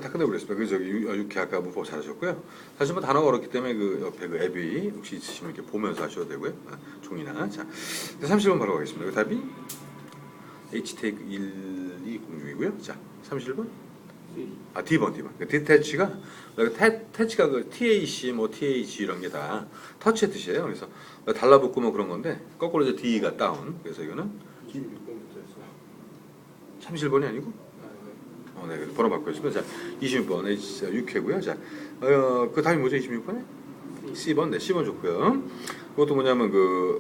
다 끝내버렸습니다. 그 저기 육회 아까 문법 잘하셨고요. 사실 뭐 단어가 어렵기 때문에 그 옆에 그 앱이 혹시 있으시면 이렇게 보면서 하셔도 되고요. 종이나. 자, 30번 바로 가겠습니다. 그 답이 H-take 1206이고요. 자, 31번. 아, D번. 그 디태치가 태치가 그 TAC 뭐 TH 이런 게 다 터치의 뜻이에요. 그래서 달라붙고 뭐 그런 건데 거꾸로 이제 D가 다운. 그래서 이거는 26번부터 했어요. 31번이 아니고 네, 그래서 번호 바꾸었습니다. 자, 26번 H 6회고요. 자, 그 다음이 뭐죠? 26번에 C번, 네, C번 좋고요. 그것도 뭐냐면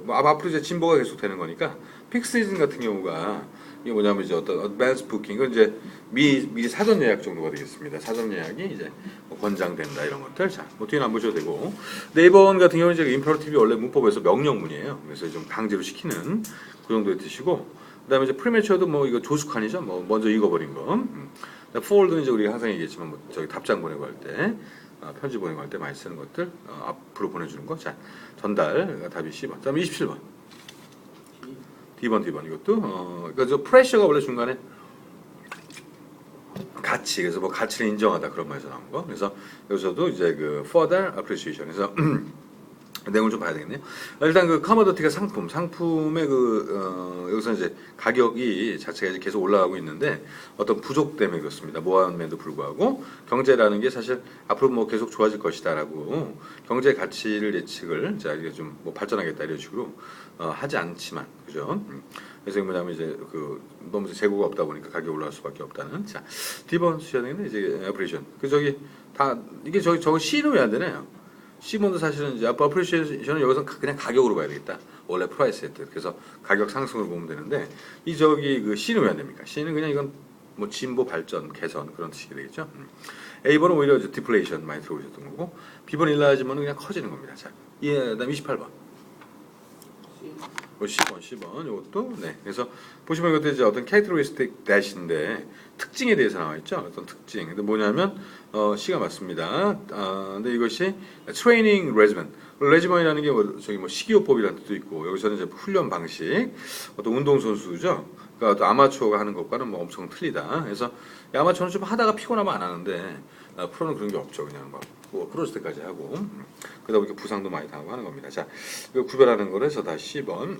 뭐 앞으로 이제 진보가 계속 되는 거니까 픽시즌 같은 경우가 이게 뭐냐면 이제 어떤 어드밴스 부킹, 은 이제 미리 사전 예약 정도가 되겠습니다. 사전 예약이 이제 뭐 권장된다 이런 것들. 자, 뭐 뒤는 안 보셔도 되고. 네이번 같은 경우는 이제 임페러티브가 원래 문법에서 명령문이에요. 그래서 좀 강제로 시키는 그 정도의 뜻이고. 그다음에 이제 프리매처도 뭐 이거 조숙한이죠. 뭐 먼저 읽어버린 거. forward는 이제 우리가 항상 얘기했지만 뭐 저기 답장 보내고 할 때, 편지 보내고 할 때 많이 쓰는 것들 앞으로 보내주는 거. 자, 전달 답이 C번. 그다음에 27번. D번 이것도 그러니까 저 프레셔가 원래 중간에 가치, 그래서 뭐 가치를 인정하다 그런 말에서 나온 거. 그래서 여기서도 이제 그 further appreciation. 그래서 내용을 좀 봐야 되겠네요. 일단 그 커머더티가 상품의 여기서 이제 가격이 자체가 이제 계속 올라가고 있는데 어떤 부족 때문에 그렇습니다. 모함에도 불구하고 경제라는 게 사실 앞으로 뭐 계속 좋아질 것이다라고 경제 가치를 예측을 자 이게 좀 뭐 발전하겠다 이런 식으로 하지 않지만 그죠? 그래서 뭐냐면 이제 너무 재고가 없다 보니까 가격이 올라갈 수밖에 없다는. 자, D번 쓰셔야 되겠네. 이제 operation. 저기 다 이게 저거 C는 왜 안 되나요? C번도 사실은 이제 appreciation은 여기서 그냥 가격으로 봐야 되겠다. 원래 프라이스 했듯. 그래서 가격 상승을 보면 되는데 이 저기 그 C는 왜 안 됩니까? C는 그냥 이건 뭐 진보 발전 개선 그런 뜻이 되겠죠. A번은 오히려 이제 디플레이션 많이 들어오셨던 거고 B번 일라지면은 그냥 커지는 겁니다. 자, 그다음 28번. C번 이것도 네. 그래서 보시면 이것도 이제 어떤 characteristic that인데 특징에 대해서 나와 있죠. 어떤 특징. 근데 뭐냐면 C가 맞습니다. 근데 이것이 training regimen. 레지먼이라는 게 저기 뭐 식이요법이라는 뜻도 있고 여기서는 이제 훈련 방식, 어떤 운동 선수죠. 그러니까 어떤 아마추어가 하는 것과는 뭐 엄청 틀리다. 그래서 아마추어는 좀 하다가 피곤하면 안 하는데 프로는 그런 게 없죠. 그냥 뭐 크로스 때까지 하고 그러다 보니까 부상도 많이 당하고 하는 겁니다. 자, 이거 구별하는 거라서 다 C번.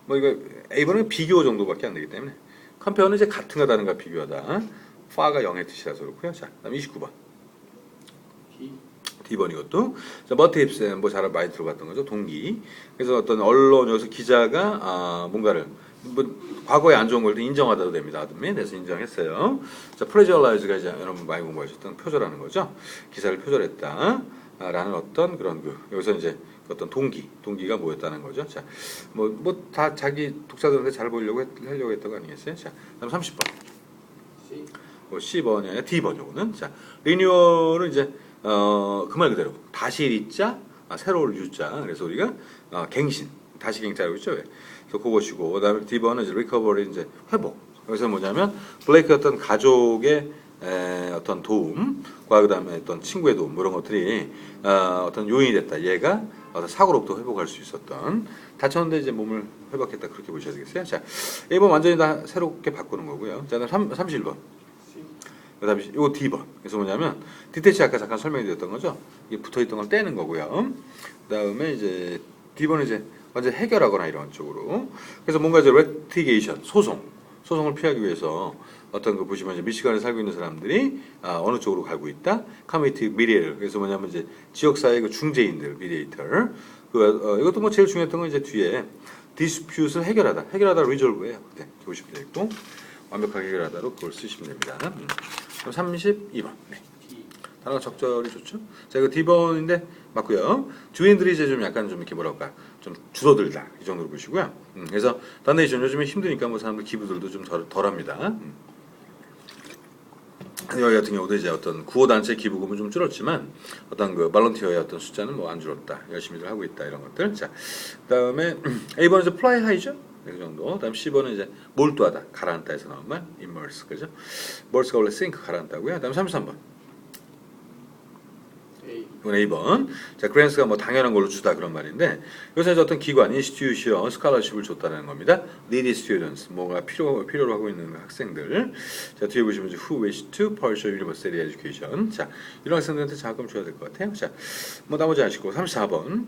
뭐 이거 A번은 비교 정도밖에 안 되기 때문에 컴페어는 이제 같은 거 다른가 비교하다. 파가 0의 뜻이라서 그렇고요. 자, 그다음 29번. D번 이것도 자, 머티입스 뭐 잘 많이 들어봤던 거죠. 동기. 그래서 어떤 언론 여기서 기자가 뭔가를 뭐 과거에 안 좋은 걸 인정하다도 됩니다. 그래서 인정했어요. 자, 프레저라이즈가 이제 여러분 많이 공부하셨던 표절하는 거죠. 기사를 표절했다. 라는 어떤 그런 여기서 이제 어떤 동기가 뭐였다는 거죠. 자, 뭐 다 자기 독자들한테 잘 보이려고 하려고 했던 거 아니겠어요? 자, 그다음 30번. C번이 아니라 D번 요거는. 자, 리뉴얼은 이제 그 말 그대로 다시 리자, 새로울 유자. 그래서 우리가 갱신, 다시 갱자라고 했죠. 왜? 그래서 그것이고 그다음에 D번은 이제 리커버리 이제 회복. 여기서 뭐냐면 블레이크 어떤 가족의 어떤 도움과 그다음에 어떤 친구의 도움 뭐 이런 것들이 어떤 요인이 됐다. 얘가 어떤 사고로부터 회복할 수 있었던 다쳤는데 이제 몸을 회복했다 그렇게 보셔야 되겠어요. 자, A번 완전히 다 새롭게 바꾸는 거고요. 자, 31번. 그다음에 이거 D번. 그래서 뭐냐면 디테치 아까 잠깐 설명이 드렸던 거죠. 이게 붙어있던 걸 떼는 거고요. 그다음에 이제 D번은 이제 완전 해결하거나 이런 쪽으로. 그래서 뭔가 이제 레티게이션 소송을 피하기 위해서 어떤 거 보시면 이제 미시간에 살고 있는 사람들이 어느 쪽으로 가고 있다. 커뮤니티 미디에이터. 그래서 뭐냐면 이제 지역사회 그 중재인들 미디에이터. 이것도 뭐 제일 중요했던 건 이제 뒤에 디스퓨트를 해결하다 리졸브예요. 네, 보시면 되겠고 완벽하게 해결하다로 그걸 쓰시면 됩니다. 그럼 32번. 네. 단어가 적절히 좋죠. 자, 이거 D번인데 맞고요. 주인들이 이제 좀 약간 좀 이렇게 뭐랄까 좀 줄어들다 이 정도로 보시고요. 그래서 다네이션 요즘에 힘드니까 뭐 사람들 기부들도 좀 덜합니다. 여기 같은 경우도 이제 어떤 구호단체 기부금은 좀 줄었지만 어떤 그 발런티어의 어떤 숫자는 뭐 안 줄었다. 열심히들 하고 있다 이런 것들. 자, 그다음에 A번은 이제 플라이 하이죠. 그 정도. 그다음 C번은 이제 몰두하다, 가라앉다에서 나온 말, immerse 그죠? merse가 원래 sink 가라앉다고요. 그다음 33번. A. 이건 A번. 자, 그랜스가 뭐 당연한 걸로 주다 그런 말인데 여기서 이제 어떤 기관, 인스티튜션, 스칼러십을 줬다는 겁니다. Needy students, 뭐가 필요로 하고 있는 학생들. 자, 뒤에 보시면 이제 who wish to pursue university education. 자, 이런 학생들한테 장학금 줘야 될 것 같아요. 자, 뭐 나머지 아시고 34번.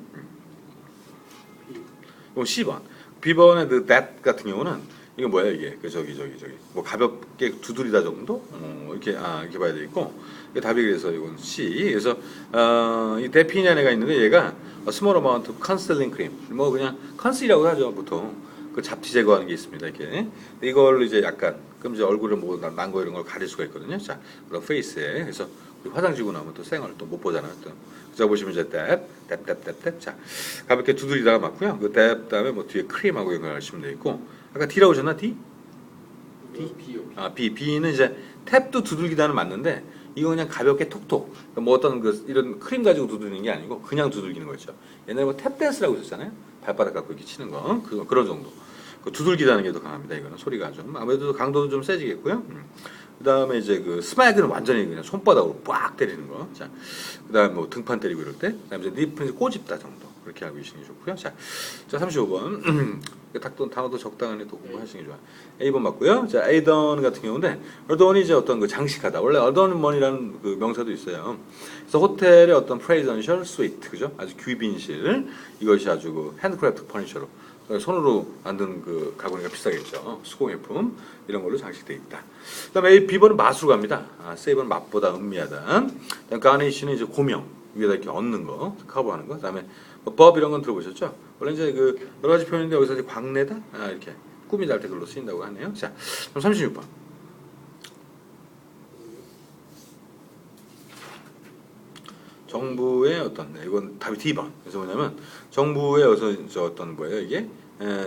이건 C번. B번의 그 that 같은 경우는 이게 뭐야 이게 그 저기 뭐 가볍게 두드리다 정도 이렇게 이렇게 봐야 되겠고 이게 답이 그래서 이건 C. 그래서 이 데피냐네가 있는데 얘가 small amount of concealing cream 뭐 그냥 컨실이라고 하죠 보통 그 잡티 제거하는 게 있습니다 이렇게. 근데 이걸 이제 약간 그럼 이제 얼굴에 뭐 난 거 이런 걸 가릴 수가 있거든요. 자 그럼 페이스에 그래서 우리 화장 지고 나면 또 생얼 또 못 보잖아요. 또 자 보시면 이제 뎁 자 가볍게 두드리다가 맞고요. 그 뎁 다음에 뭐 뒤에 크림하고 연결하시면 되겠고. 아까 D라고 하셨나? D? B요. B는 이제 탭도 두들기다는 맞는데 이거 그냥 가볍게 톡톡 뭐 어떤 그 이런 크림 가지고 두드리는 게 아니고 그냥 두들기는 거죠. 옛날에 뭐 탭 댄스라고 있었잖아요. 발바닥 갖고 이렇게 치는 거 그런 정도. 그 두들기다는 게 더 강합니다. 이거는 소리가 좀 아무래도 강도도 좀 세지겠고요. 그다음에 이제 그 스마그는 완전히 그냥 손바닥으로 빡 때리는 거. 자, 그다음에 뭐 등판 때리고 이럴 때. 그다음에 이제 니프는 꼬집다 정도. 그렇게 알고 계시는 게 좋고요. 자 35번. 단어도 적당하게 또 공부하시는 게 좋아요. A번 맞고요. 자, adorn 같은 경우인데 adorn이 이제 어떤 그 장식하다. 원래 adornment이라는 그 명사도 있어요. 그래서 호텔의 어떤 presidential suite, 그죠? 아주 귀빈실 이것이 아주 그 핸드크래프트 퍼니처로 손으로 만든 그 가구니까 비싸겠죠. 수공예품 이런 걸로 장식돼 있다. 그다음에 B번은 맛으로 갑니다. C번은 맛보다 음미하다. 그다음 가니쉬는 이제 고명 위에다 이렇게 얹는 거, 커버하는 거. 그다음에 뭐 법 이런 건 들어보셨죠? 원래 이제 그 여러 가지 표현인데 여기서 이제 광내다 이렇게 꿈이 날 때 그걸로 쓰인다고 하네요. 자, 그럼 36번. 정부의 어떤 이건 답이 D번. 그래서 뭐냐면 정부의 여기서 어떤 뭐예요 이게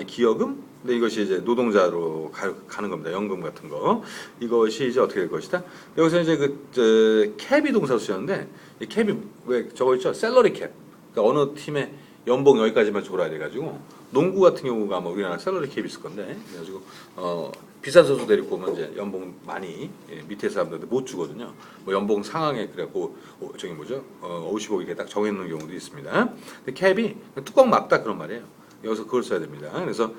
기여금. 근데 이것이 이제 노동자로 가는 겁니다. 연금 같은 거. 이것이 이제 어떻게 될 것이다. 여기서 이제 그 캡이 동사로 쓰였는데 이 캡이 왜 저거 있죠? 셀러리 캡. 그러니까 어느 팀의 연봉 여기까지만 줘라 이래가지고 농구 같은 경우가 아마 우리나라 셀러리 캡이 있을 건데 그래가지고 비싼 선수 데리고 오면 이제 연봉 많이 밑에 사람들한테 못 주거든요. 뭐 연봉 상황에 그래갖고 저기 뭐죠? 50억 이렇게 딱 정해놓는 경우도 있습니다. 근데 캡이 뚜껑 막다 그런 말이에요. 여기서 그걸 써야 됩니다. 그래서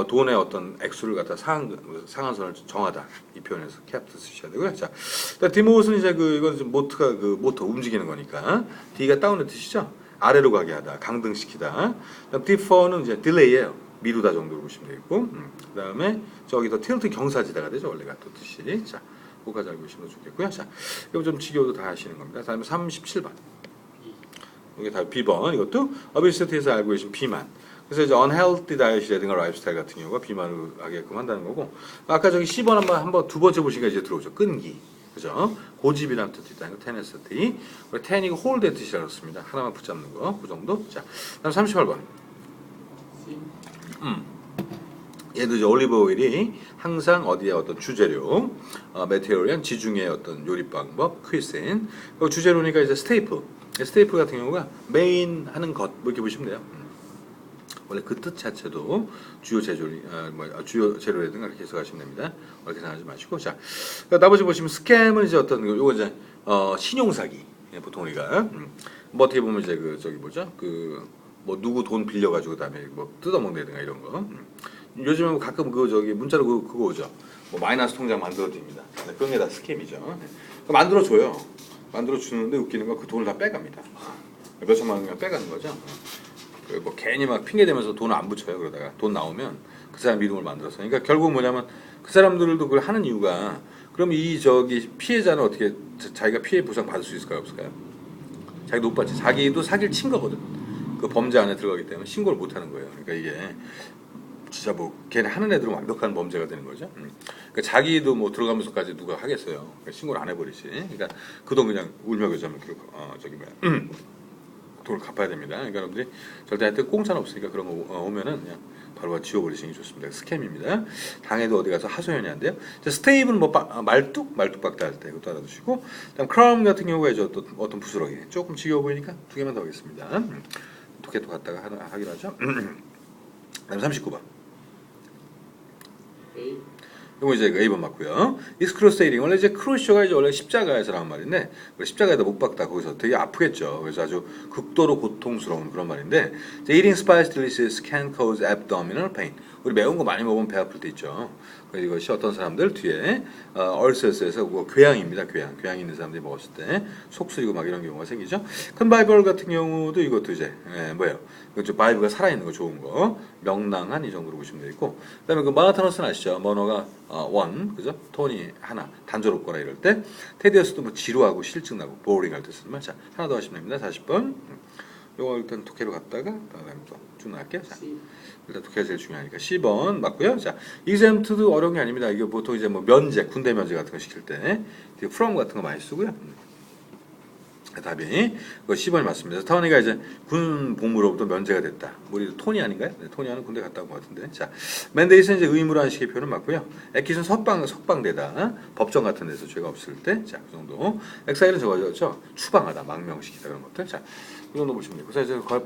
돈의 어떤 액수를 갖다 상한선을 정하다 이 표현에서 캡도 쓰셔야 되고요. 자, 디모스는 이제 이건 좀 모터가 그 모터 움직이는 거니까 D가 다운의 뜻이죠. 아래로 가게 하다, 강등시키다. 그다음 디퍼는 이제 딜레이예요. 미루다 정도로 보시면 되겠고. 그다음에 저기 더 til트 경사지다가 되죠. 원래가 또 뜻이. 자, 그거까지 알고 계시면 좋겠고요. 자, 이거 좀 지겨워도 다 하시는 겁니다. 다음에 37번. 이게 다 B번. 이것도 어비스티에서 알고 계신 B만. 그래서 이제 unhealthy diet이라든가 라이프스타일 같은 경우가 비만을 하게끔 한다는 거고. 아까 저기 C번 한번 두 번째 보시니까 이제 들어오죠. 끈기. 그죠? 고집이라는 뜻도 있다. 이거 테네스티. 우리 텐이고 홀드의 뜻이라고 했습니다. 하나만 붙잡는 거. 그 정도. 자, 다음 38번. 얘도 이제 올리브 오일이 항상 어디에 어떤 주재료, 메테리얼, 지중해 어떤 요리 방법, 퀴신. 그리고 주재료니까 이제 스테이플. 스테이플 같은 경우가 메인 하는 것. 뭐 이렇게 보시면 돼요. 원래 그 뜻 자체도 주요 주요 재료라든가 이렇게 해석하시면 됩니다. 이렇게 생각하지 마시고 자 나머지 보시면 스캠은 이제 어떤 요거 이제 신용 사기 보통 우리가 뭐 어떻게 보면 이제 그 저기 뭐죠 그 뭐 누구 돈 빌려가지고 그다음에 뭐 뜯어먹는다든가 이런 거 요즘에 가끔 그 저기 문자로 그거 오죠 뭐 마이너스 통장 만들어 드립니다. 그런 게 다 스캠이죠. 만들어 줘요. 만들어 주는데 웃기는 건 그 돈을 다 빼갑니다. 몇 천만 원 그냥 빼가는 거죠. 뭐 괜히 막 핑계 대면서 돈을 안 붙여요. 그러다가 돈 나오면 그 사람 이름을 만들어서. 그러니까 결국 뭐냐면 그 사람들도 그걸 하는 이유가 그럼 이 저기 피해자는 어떻게 자기가 피해 보상 받을 수 있을까요, 없을까요? 자기도 못 받지. 자기도 사기를 친 거거든. 그 범죄 안에 들어가기 때문에 신고를 못 하는 거예요. 그러니까 이게 진짜 뭐 걔네 하는 애들은 완벽한 범죄가 되는 거죠. 그러니까 자기도 뭐 들어가면서까지 누가 하겠어요. 그러니까 신고를 안 해버리지. 그러니까 그 돈 그냥 울며겨자면 저기 뭐야. 돈을 갚아야 됩니다. 그러니까 여러분들이 절대 하여튼 공짜는 없으니까 그런 거 오면은 그냥 바로 지워버리시는 게 좋습니다. 스캠입니다. 당해도 어디 가서 하소연이 안 돼요. 자, 스테이블은 뭐 말뚝박대 할 때 이것도 알아두시고 그다음 크라운 같은 경우에 어떤 부스러기 조금 지겨워 보이니까 두 개만 더 하겠습니다. 두 개 또 갖다가 하기로 하죠. 그다음 39번. 이거 이제 A번 맞고요. 익스크루세이딩 원래 이제 크루쇼가 이제 원래 십자가에서 나온 말인데 십자가에다 못 박다 거기서 되게 아프겠죠. 그래서 아주 극도로 고통스러운 그런 말인데 eating spicy delicious can cause abdominal pain. 우리 매운 거 많이 먹으면 배 아플 때 있죠. 그래서 이것이 어떤 사람들 뒤에 얼서스에서 뭐 궤양입니다. 궤양 있는 사람들이 먹었을 때 속 쓰리고 막 이런 경우가 생기죠. 컨바이벌 같은 경우도 이것도 이제 뭐예요? 이거 바이브가 살아있는 거 좋은 거 명랑한 이 정도로 보시면 되겠고 그다음에 그 모노토너스는 아시죠? 모노가 원 그죠? 톤이 하나 단조롭거나 이럴 때 테디어스도 뭐 지루하고 실증 나고 보링할 때 쓰는 말. 자 하나 더 하시면 됩니다. 40번. 요거 일단 독해로 갔다가 그다음에 또 쭉 나갈게요. 자. 일단 독해가 제일 중요하니까 10번 맞고요. 자, exempt도 어려운 게 아닙니다. 이게 보통 이제 뭐 면제, 군대 면제 같은 거 시킬 때 from 같은 거 많이 쓰고요. 답이 그 10번이 맞습니다. 타원이가 이제 군 복무로부터 면제가 됐다. 우리 톤이 아닌가요? 네, 톤이 하는 군대 갔다 온 것 같은데. 자, 맨데이스는 이제 의무라는 식의 표현은 맞고요. 액기스는 석방되다. 법정 같은 데서 죄가 없을 때. 자, 그 정도. 엑사일은 저거죠. 추방하다, 망명시키다 그런 것들. 자, 그 정도 보시면 돼요. 그래서 이제 바로